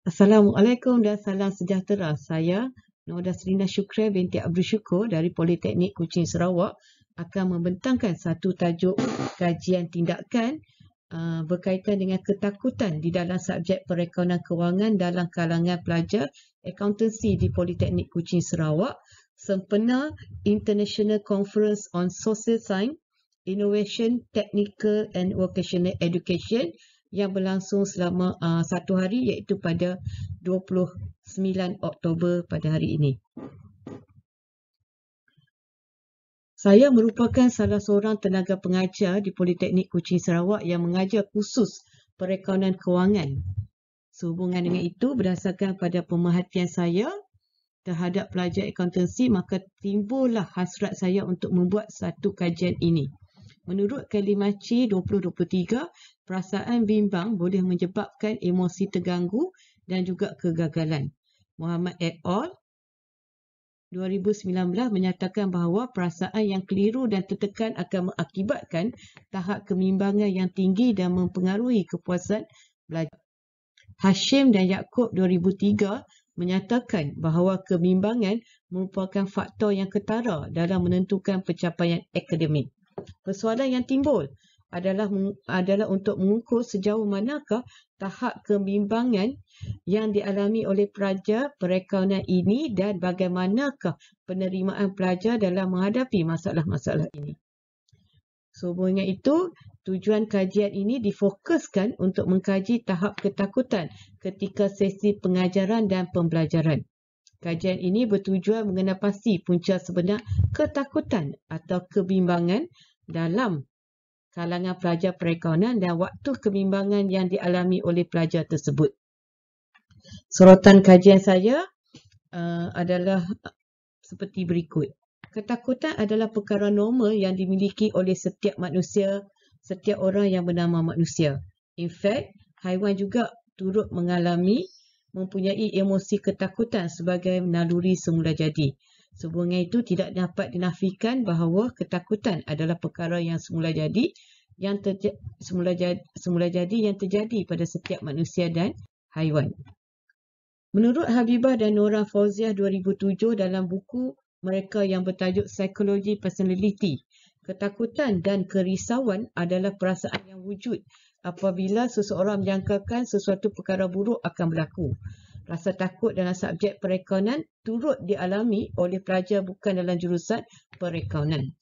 Assalamualaikum dan salam sejahtera. Saya Nur Dasrina Syukri binti Abdul Syukur dari Politeknik Kuching Sarawak akan membentangkan satu tajuk kajian tindakan berkaitan dengan ketakutan di dalam subjek perekonomian kewangan dalam kalangan pelajar akuntansi di Politeknik Kuching Sarawak sempena International Conference on Social Science, Innovation, Technical and Vocational Education yang berlangsung selama satu hari, iaitu pada 29 Oktober pada hari ini. Saya merupakan salah seorang tenaga pengajar di Politeknik Kuching Sarawak yang mengajar khusus perekonomian kewangan. Sehubungan dengan itu, berdasarkan pada pemerhatian saya terhadap pelajar akuntansi, maka timbullah hasrat saya untuk membuat satu kajian ini. Menurut kalimah C 2023, perasaan bimbang boleh menyebabkan emosi terganggu dan juga kegagalan. Muhammad et al. 2019 menyatakan bahawa perasaan yang keliru dan tertekan akan mengakibatkan tahap kebimbangan yang tinggi dan mempengaruhi kepuasan belajar. Hashim dan Yaakob 2003 menyatakan bahawa kebimbangan merupakan faktor yang ketara dalam menentukan pencapaian akademik. Persoalan yang timbul adalah untuk mengukur sejauh manakah tahap kebimbangan yang dialami oleh pelajar perekonomian ini dan bagaimanakah penerimaan pelajar dalam menghadapi masalah-masalah ini. Sehubungan itu, tujuan kajian ini difokuskan untuk mengkaji tahap ketakutan ketika sesi pengajaran dan pembelajaran. Kajian ini bertujuan mengenal pasti punca sebenar ketakutan atau kebimbangan dalam kalangan pelajar perekonomian dan waktu kebimbangan yang dialami oleh pelajar tersebut. Sorotan kajian saya adalah seperti berikut. Ketakutan adalah perkara normal yang dimiliki oleh setiap manusia, setiap orang yang bernama manusia. In fact, haiwan juga turut mempunyai emosi ketakutan sebagai naluri semula jadi. Sehubungan itu tidak dapat dinafikan bahawa ketakutan adalah perkara yang semula jadi yang terjadi pada setiap manusia dan haiwan. Menurut Habibah dan Nora Fauziah 2007 dalam buku mereka yang bertajuk Psikologi Personality, ketakutan dan kerisauan adalah perasaan yang wujud apabila seseorang menjangkakan sesuatu perkara buruk akan berlaku. Rasa takut dalam subjek perekonomian turut dialami oleh pelajar bukan dalam jurusan perekonomian.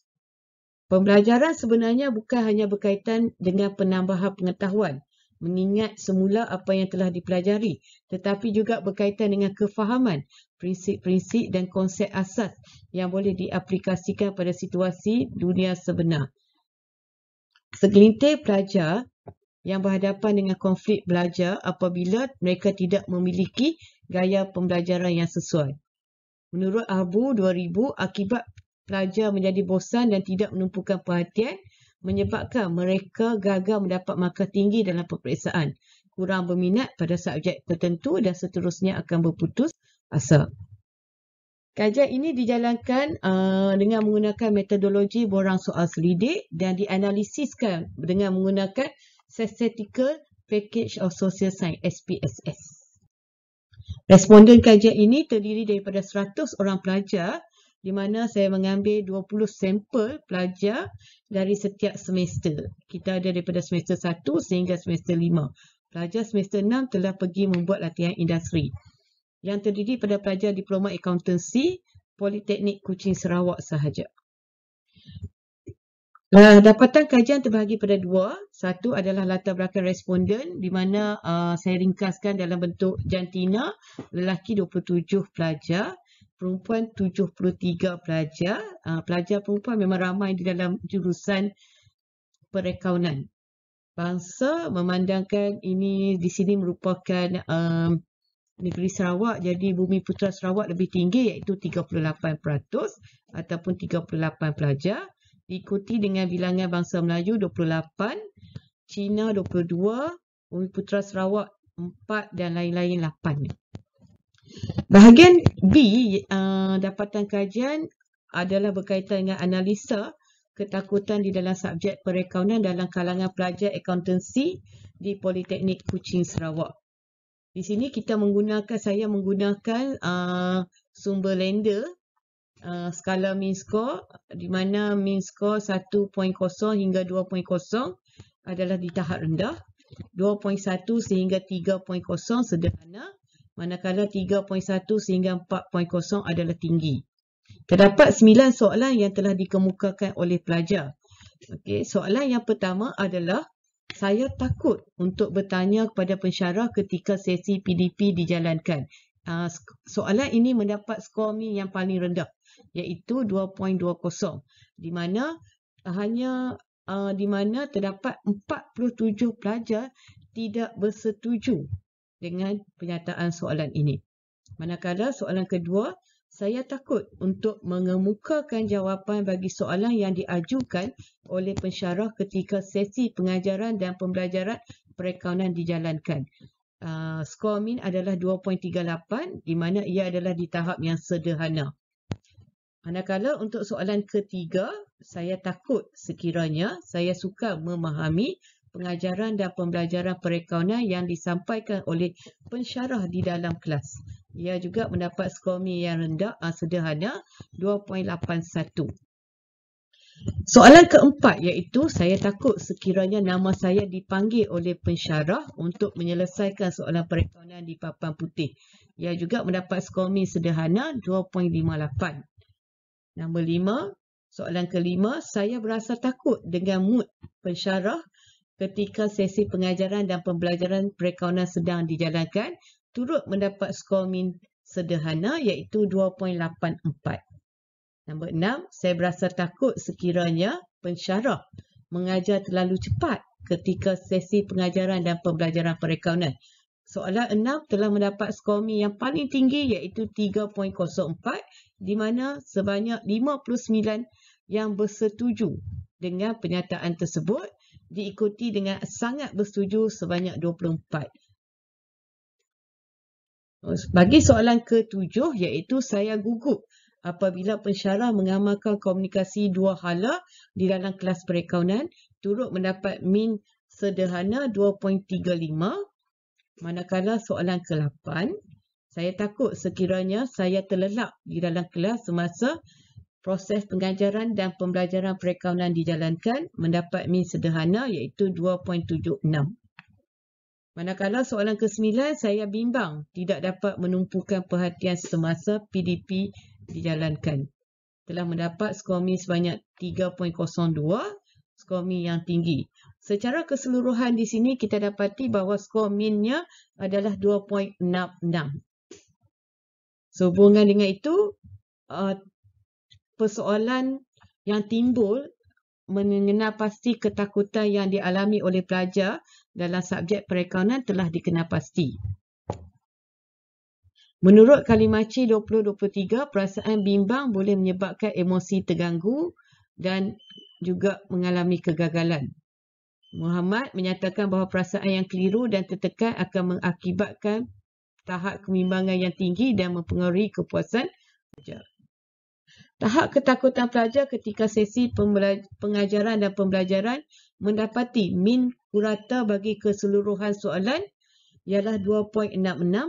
Pembelajaran sebenarnya bukan hanya berkaitan dengan penambahan pengetahuan, mengingat semula apa yang telah dipelajari, tetapi juga berkaitan dengan kefahaman, prinsip-prinsip dan konsep asas yang boleh diaplikasikan pada situasi dunia sebenar. Segelintir pelajar yang berhadapan dengan konflik belajar apabila mereka tidak memiliki gaya pembelajaran yang sesuai. Menurut Abu 2000, akibat pelajar menjadi bosan dan tidak menumpukan perhatian menyebabkan mereka gagal mendapat markah tinggi dalam peperiksaan, kurang berminat pada subjek tertentu dan seterusnya akan berputus asa. Kajian ini dijalankan dengan menggunakan metodologi borang soal selidik dan dianalisiskan dengan menggunakan Statistical Package of Social Science (SPSS). Responden kajian ini terdiri daripada 100 orang pelajar di mana saya mengambil 20 sampel pelajar dari setiap semester. Kita ada daripada semester 1 sehingga semester 5. Pelajar semester 6 telah pergi membuat latihan industri yang terdiri pada pelajar diploma akuntansi Politeknik Kuching Sarawak sahaja. Dapatan kajian terbahagi pada dua. Satu adalah latar belakang responden di mana saya ringkaskan dalam bentuk jantina, lelaki 27 pelajar, perempuan 73 pelajar. Pelajar perempuan memang ramai di dalam jurusan perekonomian. Bangsa memandangkan ini di sini merupakan negeri Sarawak, jadi Bumi Putera Sarawak lebih tinggi iaitu 38% ataupun 38 pelajar. Diikuti dengan bilangan bangsa Melayu 28, Cina 22, Bumi Putera Sarawak 4 dan lain-lain 8. Bahagian B, dapatan kajian adalah berkaitan dengan analisa ketakutan di dalam subjek perekonomian dalam kalangan pelajar akuntansi di Politeknik Kuching Sarawak. Di sini saya menggunakan sumber lender skala mean score, di mana mean score 1.0 hingga 2.0 adalah di tahap rendah, 2.1 sehingga 3.0 sederhana, manakala 3.1 sehingga 4.0 adalah tinggi. Terdapat 9 soalan yang telah dikemukakan oleh pelajar. Okey, soalan yang pertama adalah, saya takut untuk bertanya kepada pensyarah ketika sesi PDP dijalankan. Soalan ini mendapat skor min yang paling rendah, iaitu 2.20, di mana terdapat 47 pelajar tidak bersetuju dengan penyataan soalan ini. Manakala soalan kedua, saya takut untuk mengemukakan jawapan bagi soalan yang diajukan oleh pensyarah ketika sesi pengajaran dan pembelajaran perakaunan dijalankan. Skor min adalah 2.38, di mana ia adalah di tahap yang sederhana. Manakala untuk soalan ketiga, saya takut sekiranya saya suka memahami pengajaran dan pembelajaran perakaunan yang disampaikan oleh pensyarah di dalam kelas. Ia juga mendapat skor min yang rendah, sederhana, 2.81. Soalan keempat iaitu, saya takut sekiranya nama saya dipanggil oleh pensyarah untuk menyelesaikan soalan perakaunan di papan putih. Ia juga mendapat skor min sederhana, 2.58. Nombor 5, soalan kelima, saya berasa takut dengan mood pensyarah ketika sesi pengajaran dan pembelajaran perakaunan sedang dijalankan, turut mendapat skor min sederhana iaitu 2.84. Nombor 6, saya berasa takut sekiranya pensyarah mengajar terlalu cepat ketika sesi pengajaran dan pembelajaran perakaunan. Soalan 6 telah mendapat skor min yang paling tinggi iaitu 3.04, di mana sebanyak 59 yang bersetuju dengan penyataan tersebut, diikuti dengan sangat bersetuju sebanyak 24. Bagi soalan ke-7 iaitu, saya gugup apabila pensyarah mengamalkan komunikasi dua hala di dalam kelas perakaunan, turut mendapat min sederhana 2.35. Manakala soalan ke-8, saya takut sekiranya saya terlelap di dalam kelas semasa proses pengajaran dan pembelajaran perakaunan dijalankan, mendapat min sederhana iaitu 2.76. Manakala soalan ke-9, saya bimbang tidak dapat menumpukan perhatian semasa PDP dijalankan. Telah mendapat skor min sebanyak 3.02, skor min yang tinggi. Secara keseluruhan di sini kita dapati bahawa skor minnya adalah 2.66. Sehubungan dengan itu, persoalan yang timbul mengenal pasti ketakutan yang dialami oleh pelajar dalam subjek perakaunan telah dikenal pasti. Menurut Kalimachi 2023, perasaan bimbang boleh menyebabkan emosi terganggu dan juga mengalami kegagalan. Muhammad menyatakan bahawa perasaan yang keliru dan tertekan akan mengakibatkan tahap kebimbangan yang tinggi dan mempengaruhi kepuasan pelajar. Tahap ketakutan pelajar ketika sesi pengajaran dan pembelajaran mendapati min purata bagi keseluruhan soalan ialah 2.66,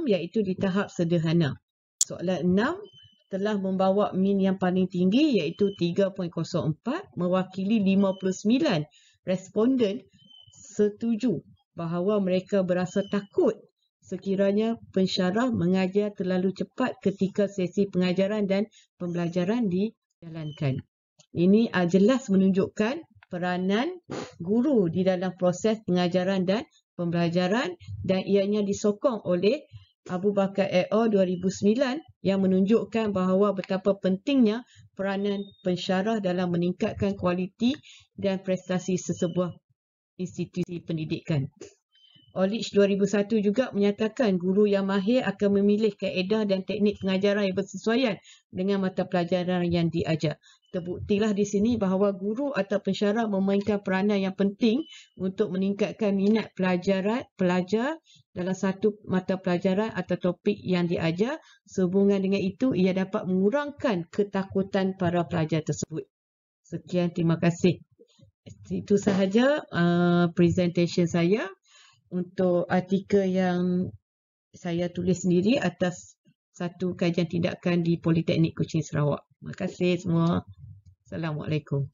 iaitu di tahap sederhana. Soalan 6 telah membawa min yang paling tinggi iaitu 3.04, mewakili 59 responden setuju bahawa mereka berasa takut sekiranya pensyarah mengajar terlalu cepat ketika sesi pengajaran dan pembelajaran dijalankan. Ini jelas menunjukkan peranan guru di dalam proses pengajaran dan pembelajaran, dan ianya disokong oleh Abu Bakar et al. 2009 yang menunjukkan bahawa betapa pentingnya peranan pensyarah dalam meningkatkan kualiti dan prestasi sesebuah institusi pendidikan. Olich 2001 juga menyatakan guru yang mahir akan memilih kaedah dan teknik pengajaran yang bersesuaian dengan mata pelajaran yang diajar. Terbuktilah di sini bahawa guru atau pensyarah memainkan peranan yang penting untuk meningkatkan minat pelajar dalam satu mata pelajaran atau topik yang diajar. Sehubungan dengan itu, ia dapat mengurangkan ketakutan para pelajar tersebut. Sekian, terima kasih. Itu sahaja presentation saya untuk artikel yang saya tulis sendiri atas satu kajian tindakan di Politeknik Kuching Sarawak. Terima kasih semua. Assalamualaikum.